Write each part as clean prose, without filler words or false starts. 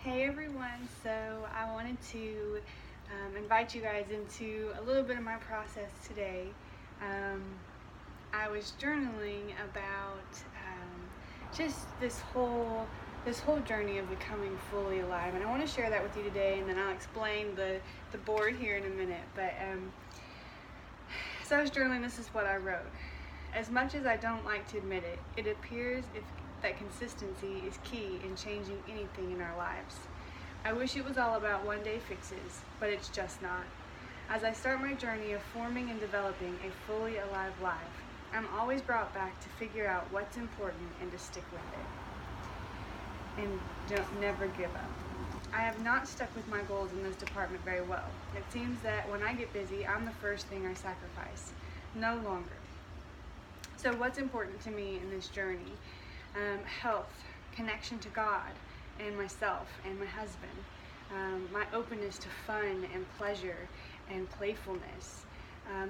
Hey everyone, so I wanted to invite you guys into a little bit of my process today. Um, I was journaling about just this whole journey of becoming fully alive, and I want to share that with you today, and then I'll explain the board here in a minute. But so I was journaling. This is what I wrote. As much as I don't like to admit it, it appears that consistency is key in changing anything in our lives. I wish it was all about one-day fixes, but it's just not. As I start my journey of forming and developing a fully alive life, I'm always brought back to figure out what's important and to stick with it. And don't never give up. I have not stuck with my goals in this department very well. It seems that when I get busy, I'm the first thing I sacrifice. No longer. So what's important to me in this journey? Health, connection to God and myself and my husband, my openness to fun and pleasure and playfulness,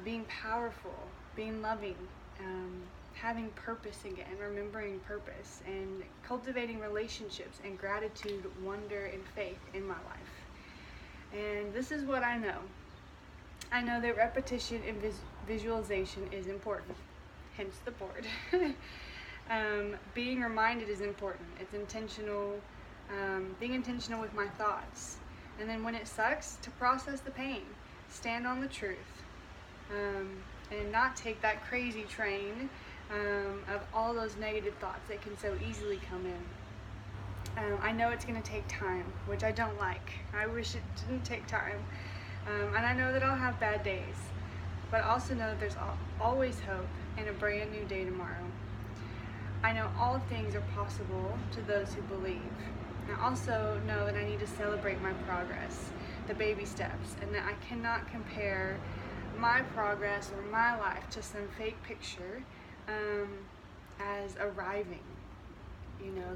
being powerful, being loving, having purpose again, remembering purpose, and cultivating relationships and gratitude, wonder, and faith in my life. And this is what I know. I know that repetition and visualization is important, hence the board. Being reminded is important. It's intentional, being intentional with my thoughts. And then when it sucks, to process the pain, stand on the truth, and not take that crazy train of all those negative thoughts that can so easily come in. I know it's going to take time, which I don't like. I wish it didn't take time. And I know that I'll have bad days, but I also know that there's always hope and a brand new day tomorrow. I know all things are possible to those who believe. I also know that I need to celebrate my progress, the baby steps, and that I cannot compare my progress or my life to some fake picture as arriving,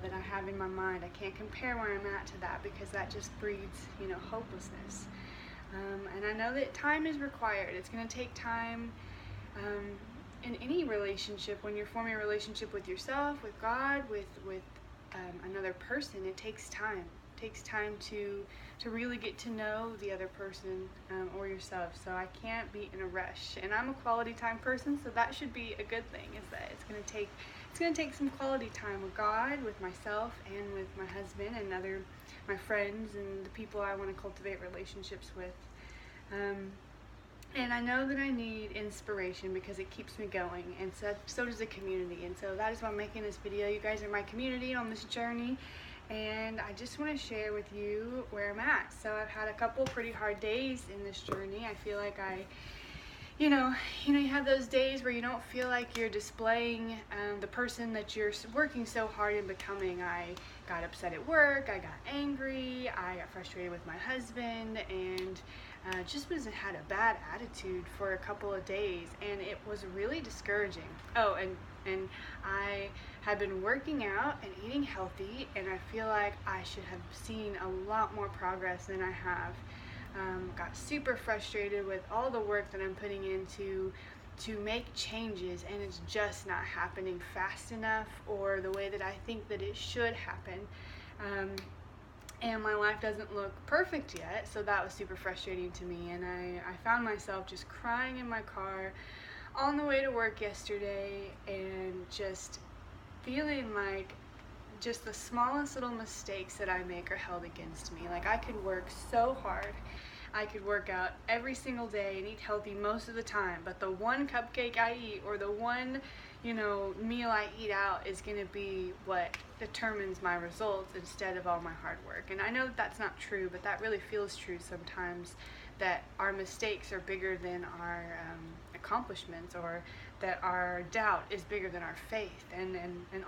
that I have in my mind. I can't compare where I'm at to that because that just breeds, hopelessness. And I know that time is required. It's going to take time in any relationship. When you're forming a relationship with yourself, with God, with another person, it takes time. It takes time to really get to know the other person or yourself. So I can't be in a rush. And I'm a quality time person, so that should be a good thing. Is that it's going to take some quality time with God, with myself, and with my husband and my friends and the people I want to cultivate relationships with. And I know that I need inspiration because it keeps me going, and so does the community. And so that is why I'm making this video. You guys are my community on this journey, and I just want to share with you where I'm at. So I've had a couple pretty hard days in this journey. I feel like you have those days where you don't feel like you're displaying the person that you're working so hard in becoming. I got upset at work, I got angry, I got frustrated with my husband, and just had a bad attitude for a couple of days, and it was really discouraging. Oh, and I have been working out and eating healthy, and I feel like I should have seen a lot more progress than I have. Got super frustrated with all the work that I'm putting into to make changes, and it's just not happening fast enough or the way that I think that it should happen. And my life doesn't look perfect yet, so that was super frustrating to me. And I found myself just crying in my car on the way to work yesterday, and just feeling like just the smallest little mistakes that I make are held against me. Like, I could work so hard, I could work out every single day and eat healthy most of the time, but the one cupcake I eat or the one meal I eat out is going to be what determines my results instead of all my hard work. And I know that that's not true, but that really feels true sometimes, that our mistakes are bigger than our accomplishments, or that our doubt is bigger than our faith, and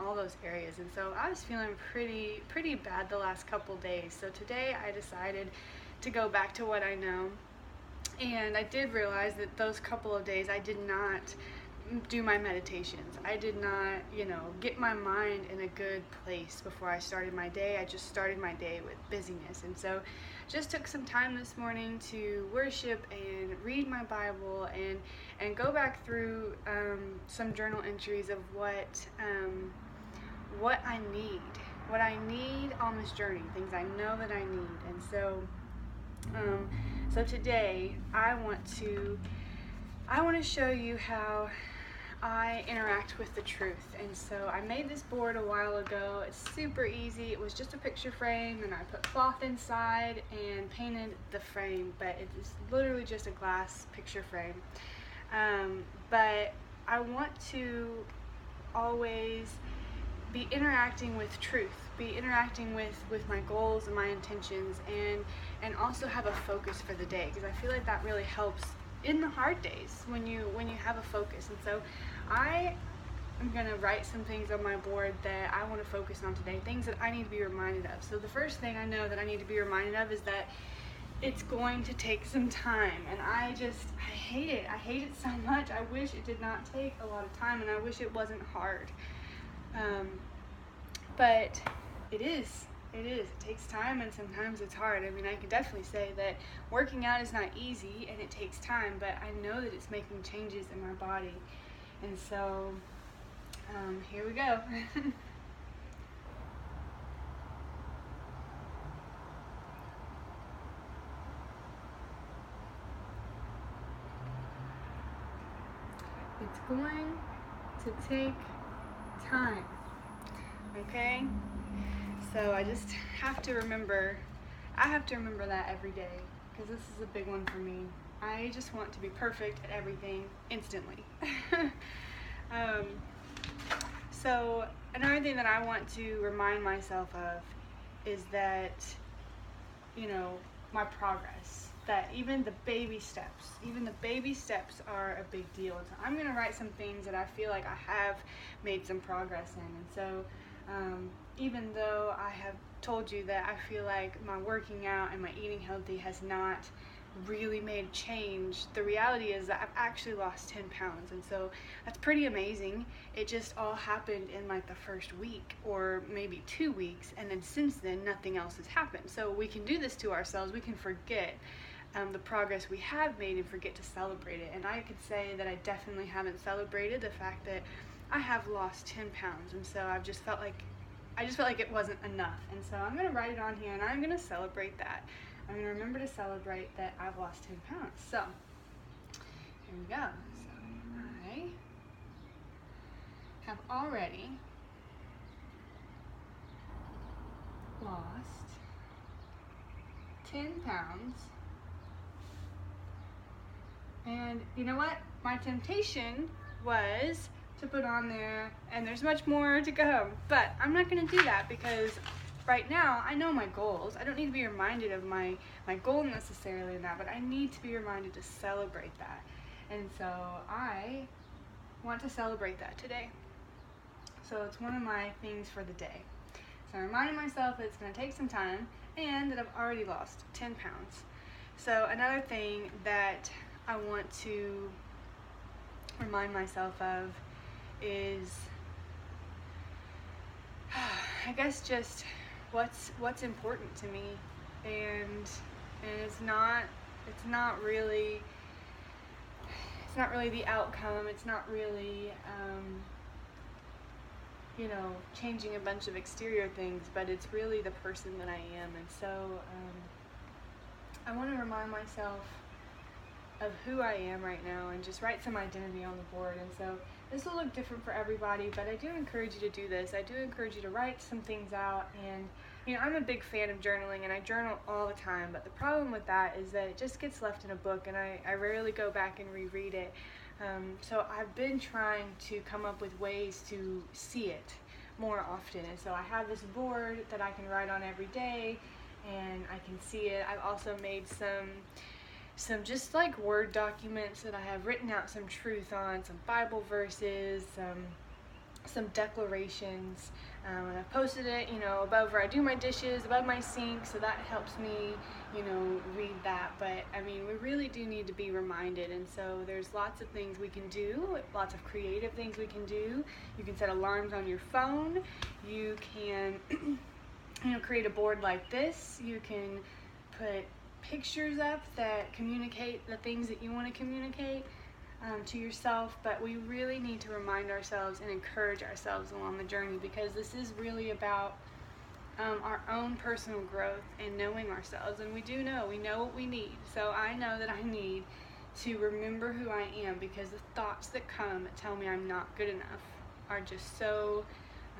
all those areas. And so I was feeling pretty bad the last couple days. So today I decided to go back to what I know, and I did realize that those couple of days I did not do my meditations. I did not, get my mind in a good place before I started my day. I just started my day with busyness. And so just took some time this morning to worship and read my Bible and go back through some journal entries of what I need what I need on this journey, things I know that I need. And so so today I want to show you how I interact with the truth. And so I made this board a while ago. It's super easy. It was just a picture frame, and I put cloth inside and painted the frame, but it is literally just a glass picture frame. But I want to always be interacting with truth, be interacting with my goals and my intentions, and also have a focus for the day, because I feel like that really helps in the hard days when you have a focus. And so I am going to write some things on my board that I want to focus on today, things that I need to be reminded of. So the first thing I know that I need to be reminded of is that it's going to take some time, and I hate it. I hate it so much. I wish it did not take a lot of time, and I wish it wasn't hard. But it is. It takes time, and sometimes it's hard. I mean, I can definitely say that working out is not easy and it takes time, but I know that it's making changes in my body. And so, here we go. It's going to take time, okay? So I just have to remember, that every day, because this is a big one for me. I just want to be perfect at everything instantly. So another thing that I want to remind myself of is that, my progress, that even the baby steps are a big deal. And so I'm going to write some things that I feel like I have made some progress in. And so even though I have told you that I feel like my working out and my eating healthy has not really made a change, the reality is that I've actually lost 10 pounds, and so that's pretty amazing. It just all happened in like the first week or maybe 2 weeks, and then since then nothing else has happened. So we can do this to ourselves. We can forget the progress we have made and forget to celebrate it. And I could say that I definitely haven't celebrated the fact that I have lost 10 pounds, and so I just felt like it wasn't enough. And so I'm going to write it on here, and I'm going to celebrate that. I'm going to remember to celebrate that I've lost 10 pounds. So here we go. So I have already lost 10 pounds. And you know what? My temptation was to put on there, and there's much more to go, but I'm not going to do that, because right now I know my goals. I don't need to be reminded of my goal necessarily in that, but I need to be reminded to celebrate that. And so I want to celebrate that today. So it's one of my things for the day. So I'm reminding myself that it's going to take some time and that I've already lost 10 pounds. So another thing that I want to remind myself of is, I guess, just what's important to me, and it's not really the outcome. It's not really changing a bunch of exterior things, but it's really the person that I am. And so I want to remind myself of who I am right now and just write some identity on the board. And so this will look different for everybody, but I do encourage you to do this. I do encourage you to write some things out. And I'm a big fan of journaling, and I journal all the time, but the problem with that is that it just gets left in a book, and I rarely go back and reread it. So I've been trying to come up with ways to see it more often. And so I have this board that I can write on every day, and I can see it. I've also made some just like Word documents that I have written out some truth on, some Bible verses, some declarations, and I've posted it, above where I do my dishes, above my sink, so that helps me, read that. But I mean, we really do need to be reminded, and so there's lots of things we can do, lots of creative things we can do. You can set alarms on your phone. You can, create a board like this. You can put pictures up that communicate the things that you want to communicate to yourself. But we really need to remind ourselves and encourage ourselves along the journey, because this is really about our own personal growth and knowing ourselves. And we know what we need. So I know that I need to remember who I am, because the thoughts that come that tell me I'm not good enough are just so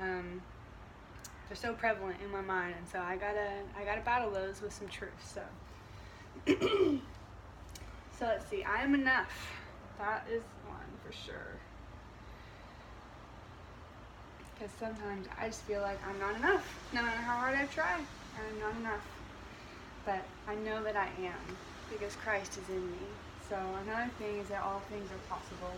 they're so prevalent in my mind. And so I gotta battle those with some truth. So so let's see, I am enough. That is one for sure. Because sometimes I just feel like I'm not enough. No matter how hard I've tried, I'm not enough. But I know that I am, because Christ is in me. So another thing is that all things are possible.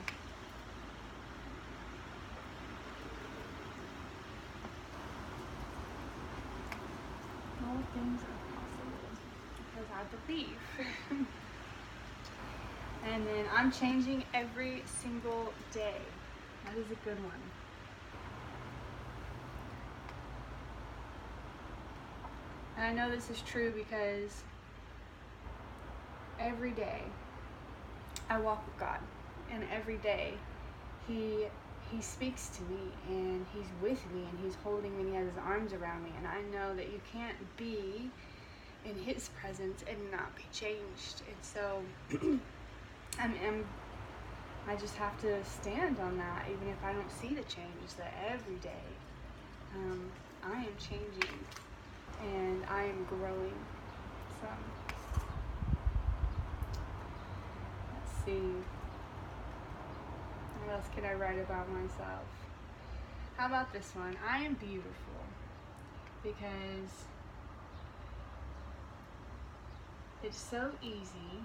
All things are possible because I believe. And then I'm changing every single day. That is a good one. And I know this is true because every day I walk with God, and every day He speaks to me, and He's with me, and He's holding me, and He has His arms around me. And I know that you can't be in His presence and not be changed. And so I just have to stand on that, even if I don't see the change, that every day I am changing and I am growing. So let's see, what else can I write about myself? How about this one? I am beautiful, because it's so easy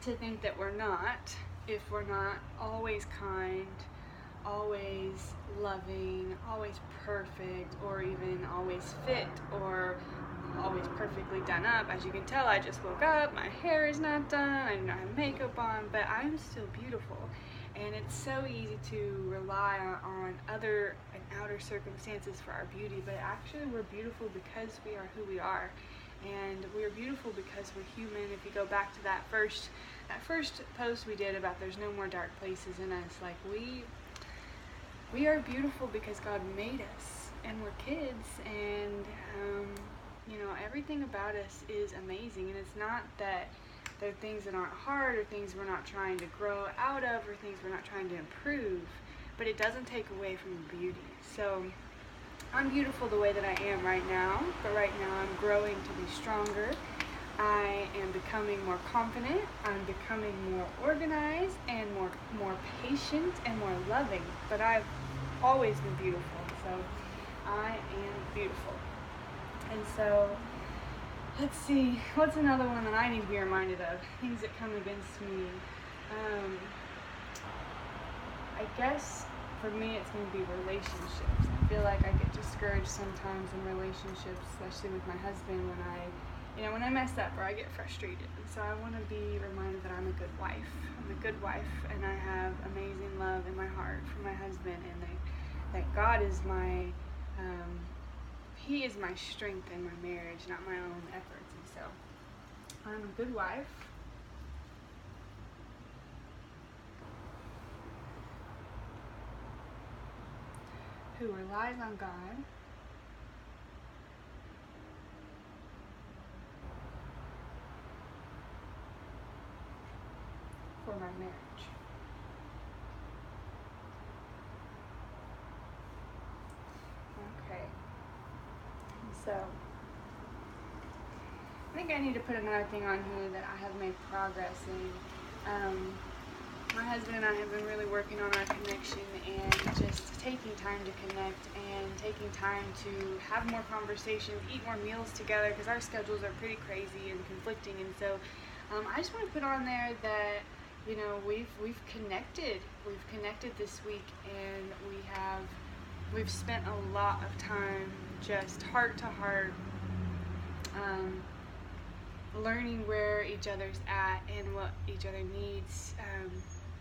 to think that we're not, if we're not always kind, always loving, always perfect, or even always fit, or always perfectly done up. As you can tell, I just woke up, my hair is not done, I do not have makeup on, but I'm still beautiful. And it's so easy to rely on other and outer circumstances for our beauty, but actually we're beautiful because we are who we are. And we're beautiful because we're human. If you go back to that first post we did about there's no more dark places in us, like we are beautiful because God made us, and we're kids, and everything about us is amazing. And it's not that there are things that aren't hard, or things we're not trying to grow out of, or things we're not trying to improve, but it doesn't take away from the beauty. So I'm beautiful the way that I am right now, but right now I'm growing to be stronger. I am becoming more confident. I'm becoming more organized and more patient and more loving. But I've always been beautiful, so I am beautiful. And so let's see, what's another one that I need to be reminded of? Things that come against me. I guess for me it's going to be relationships. I feel like I get discouraged sometimes in relationships, especially with my husband, when I mess up or I get frustrated. And so I want to be reminded that I'm a good wife. I'm a good wife, and I have amazing love in my heart for my husband, and that God is He is my strength in my marriage, not my own efforts. And so I'm a good wife. Who relies on God for my marriage. Okay. So I think I need to put another thing on here that I have made progress in. My husband and I have been really working on our connection, and just taking time to connect, and taking time to have more conversations, eat more meals together, because our schedules are pretty crazy and conflicting. And so I just want to put on there that we've connected. We've connected this week, and we've spent a lot of time just heart to heart, learning where each other's at and what each other needs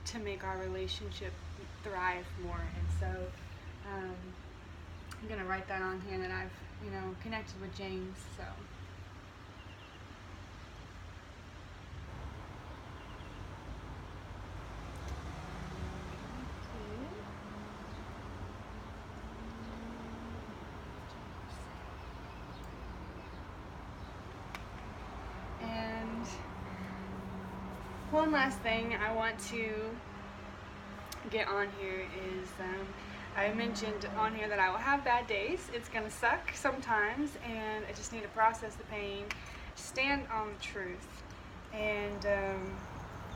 to make our relationship thrive more. And so I'm gonna write that on here, that I've connected with James. So one last thing I want to get on here is I mentioned on here that I will have bad days. It's gonna suck sometimes, and I just need to process the pain, stand on the truth, and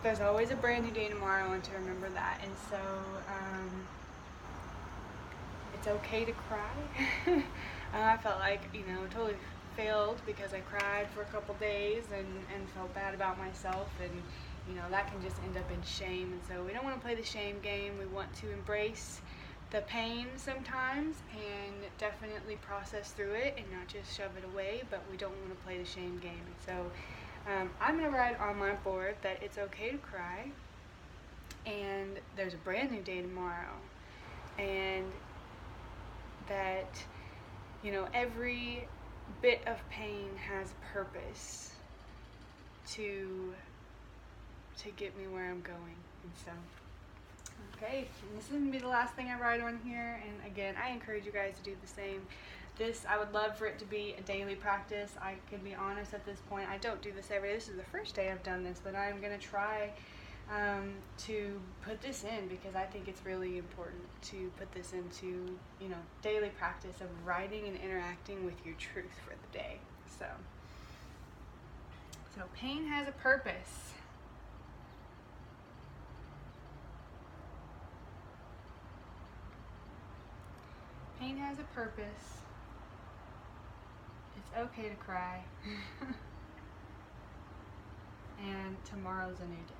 there's always a brand new day tomorrow, and to remember that. And so it's okay to cry. I felt like, totally failed because I cried for a couple days and felt bad about myself, and that can just end up in shame. And so we don't want to play the shame game. We want to embrace the pain sometimes and definitely process through it and not just shove it away, but we don't want to play the shame game. And so I'm going to write on my board that it's okay to cry, and there's a brand new day tomorrow, and that every bit of pain has purpose to get me where I'm going. And so okay, and this is going to be the last thing I write on here, and again, I encourage you guys to do the same. I would love for it to be a daily practice. I can be honest at this point, I don't do this every day. This is the first day I've done this, but I'm going to try to put this in, because I think it's really important to put this into, daily practice of writing and interacting with your truth for the day. So pain has a purpose. Pain has a purpose. It's okay to cry. And tomorrow's a new day.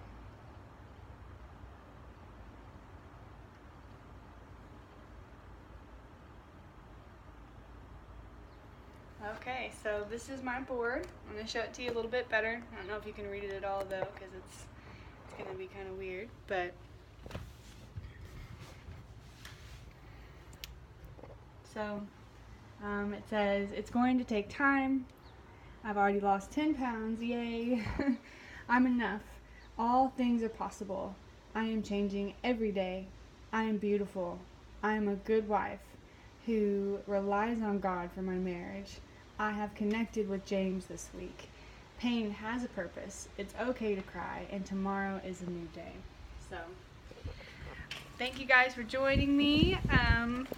Okay, so this is my board. I'm going to show it to you a little bit better. I don't know if you can read it at all though, because it's going to be kind of weird, but so it says, it's going to take time. I've already lost 10 pounds, yay. I'm enough. All things are possible. I am changing every day. I am beautiful. I am a good wife who relies on God for my marriage. I have connected with James this week. Pain has a purpose. It's okay to cry, and tomorrow is a new day. So thank you guys for joining me.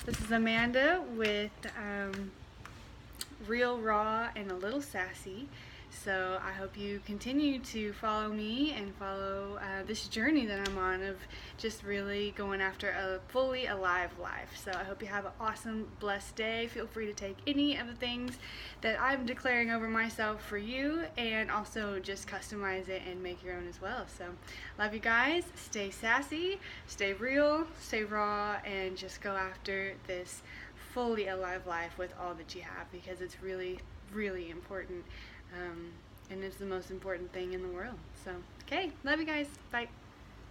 This is Amanda with Real, Raw, and a Little Sassy. So I hope you continue to follow me and follow this journey that I'm on of just really going after a fully alive life. So I hope you have an awesome, blessed day. Feel free to take any of the things that I'm declaring over myself for you, and also just customize it and make your own as well. So love you guys. Stay sassy, stay real, stay raw, and just go after this fully alive life with all that you have, because it's really, really important. And it's the most important thing in the world. So, okay, love you guys. Bye.